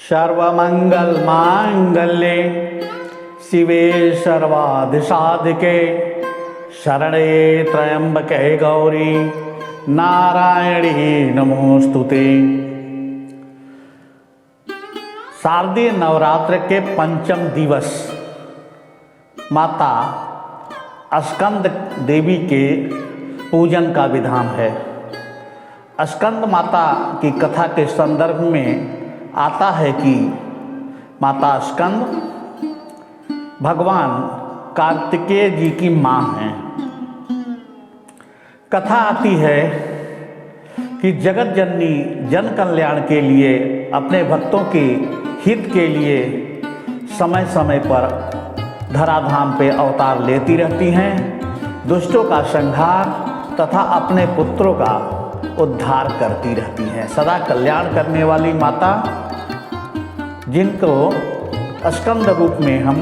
सर्वमंगल मांगल्ये शिवे सर्वाधिसाधिके शरणे त्र्यंबके गौरी नारायणी नमोस्तुते। शारदीय नवरात्र के पंचम दिवस माता स्कंद देवी के पूजन का विधान है। स्कंद माता की कथा के संदर्भ में आता है कि माता स्कंद भगवान कार्तिकेय जी की माँ हैं। कथा आती है कि जगत जननी जन कल्याण के लिए अपने भक्तों के हित के लिए समय समय पर धराधाम पे अवतार लेती रहती हैं, दुष्टों का संहार तथा अपने पुत्रों का उद्धार करती रहती हैं। सदा कल्याण करने वाली माता, जिनको स्कंद रूप में हम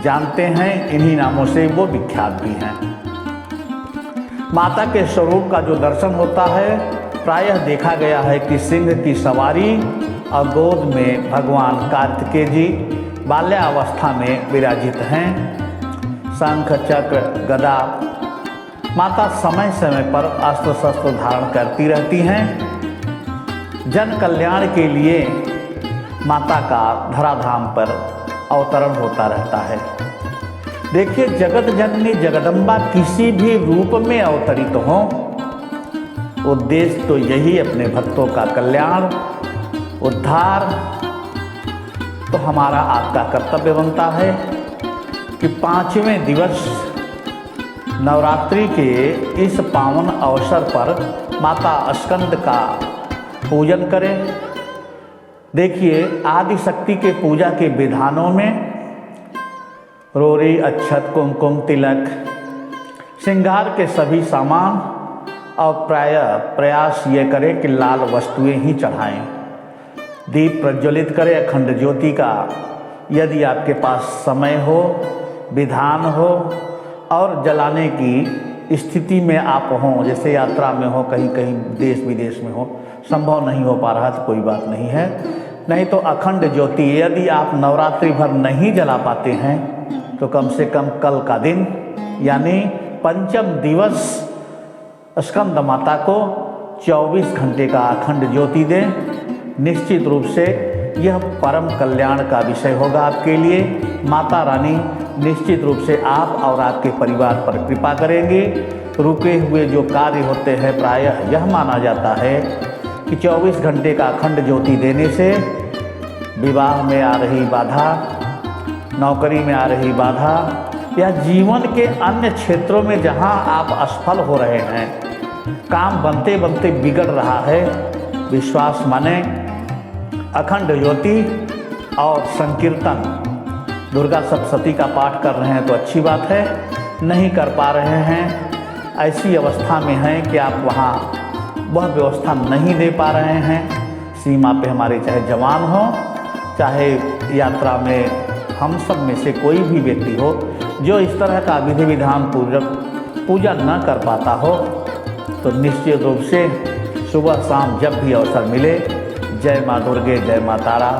जानते हैं, इन्हीं नामों से वो विख्यात भी हैं। माता के स्वरूप का जो दर्शन होता है, प्रायः देखा गया है कि सिंह की सवारी और गोद में भगवान कार्तिकेय जी बाल्यावस्था में विराजित हैं। शंख चक्र गदा, माता समय समय पर अस्त्र शस्त्र धारण करती रहती हैं। जन कल्याण के लिए माता का धराधाम पर अवतरण होता रहता है। देखिए, जगत जननी जगदम्बा किसी भी रूप में अवतरित हो, उद्देश्य तो यही अपने भक्तों का कल्याण उद्धार। तो हमारा आपका कर्तव्य बनता है कि पांचवें दिवस नवरात्रि के इस पावन अवसर पर माता स्कंद का पूजन करें। देखिए, आदि शक्ति के पूजा के विधानों में रोरी, अक्षत, कुमकुम, तिलक, श्रृंगार के सभी सामान और प्रायः प्रयास ये करें कि लाल वस्तुएं ही चढ़ाएं। दीप प्रज्वलित करें अखंड ज्योति का, यदि आपके पास समय हो, विधान हो और जलाने की स्थिति में आप हों, जैसे यात्रा में हो, कहीं कहीं देश विदेश में हो, संभव नहीं हो पा रहा तो कोई बात नहीं है। नहीं तो अखंड ज्योति यदि आप नवरात्रि भर नहीं जला पाते हैं तो कम से कम कल का दिन यानी पंचम दिवस स्कंद माता को 24 घंटे का अखंड ज्योति दें। निश्चित रूप से यह परम कल्याण का विषय होगा आपके लिए। माता रानी निश्चित रूप से आप और आपके परिवार पर कृपा करेंगे। रुके हुए जो कार्य होते हैं, प्रायः यह माना जाता है कि 24 घंटे का अखंड ज्योति देने से विवाह में आ रही बाधा, नौकरी में आ रही बाधा या जीवन के अन्य क्षेत्रों में जहां आप असफल हो रहे हैं, काम बनते बनते बिगड़ रहा है, विश्वास माने अखंड ज्योति और संकीर्तन, दुर्गा सप्तशती का पाठ कर रहे हैं तो अच्छी बात है। नहीं कर पा रहे हैं, ऐसी अवस्था में हैं कि आप वहाँ वह व्यवस्था नहीं दे पा रहे हैं, सीमा पे हमारे चाहे जवान हो, चाहे यात्रा में हम सब में से कोई भी व्यक्ति हो जो इस तरह का विधि विधान पूर्वक पूजा न कर पाता हो, तो निश्चित रूप से सुबह शाम जब भी अवसर मिले, जय माँ दुर्गे, जय माँ तारा,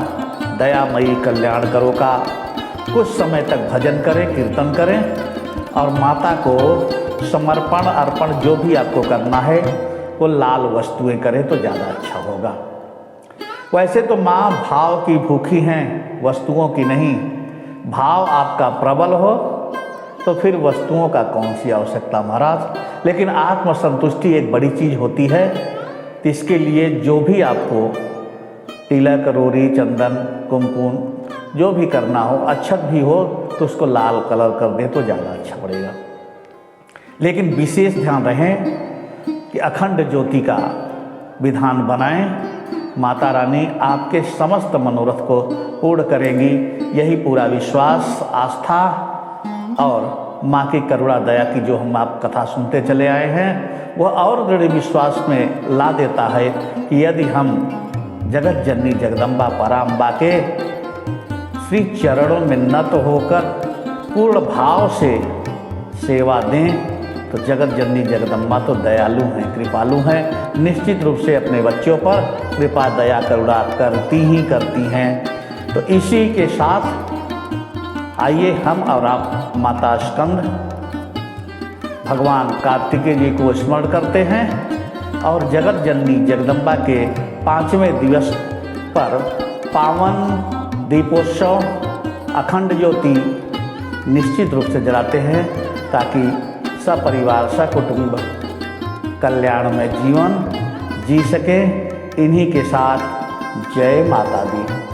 दयामयी कल्याण करो का कुछ समय तक भजन करें, कीर्तन करें और माता को समर्पण अर्पण जो भी आपको करना है वो लाल वस्तुएं करें तो ज़्यादा अच्छा होगा। वैसे तो माँ भाव की भूखी हैं, वस्तुओं की नहीं। भाव आपका प्रबल हो तो फिर वस्तुओं का कौन सी आवश्यकता महाराज। लेकिन आत्मसंतुष्टि एक बड़ी चीज़ होती है, तो इसके लिए जो भी आपको तिलक, रोरी, चंदन, कुमकुम जो भी करना हो, अच्छत भी हो तो उसको लाल कलर कर दें तो ज़्यादा अच्छा पड़ेगा। लेकिन विशेष ध्यान रहें कि अखंड ज्योति का विधान बनाएं। माता रानी आपके समस्त मनोरथ को पूर्ण करेंगी, यही पूरा विश्वास, आस्था और माँ की करुणा दया की जो हम आप कथा सुनते चले आए हैं, वह और दृढ़ विश्वास में ला देता है कि यदि हम जगत जननी जगदम्बा पराम्बा के श्री चरणों में नत होकर पूर्ण भाव से सेवा दें तो जगत जननी जगदम्बा तो दयालु हैं, कृपालु हैं, निश्चित रूप से अपने बच्चों पर कृपा दया करुणा करती ही करती हैं। तो इसी के साथ आइए हम और आप माता स्कंद भगवान कार्तिकेय जी को स्मरण करते हैं और जगत जननी जगदम्बा के 5वें दिवस पर पावन दीपोत्सव अखंड ज्योति निश्चित रूप से जलाते हैं ताकि सपरिवार सकुटुंब कल्याण में जीवन जी सके। इन्हीं के साथ जय माता दी।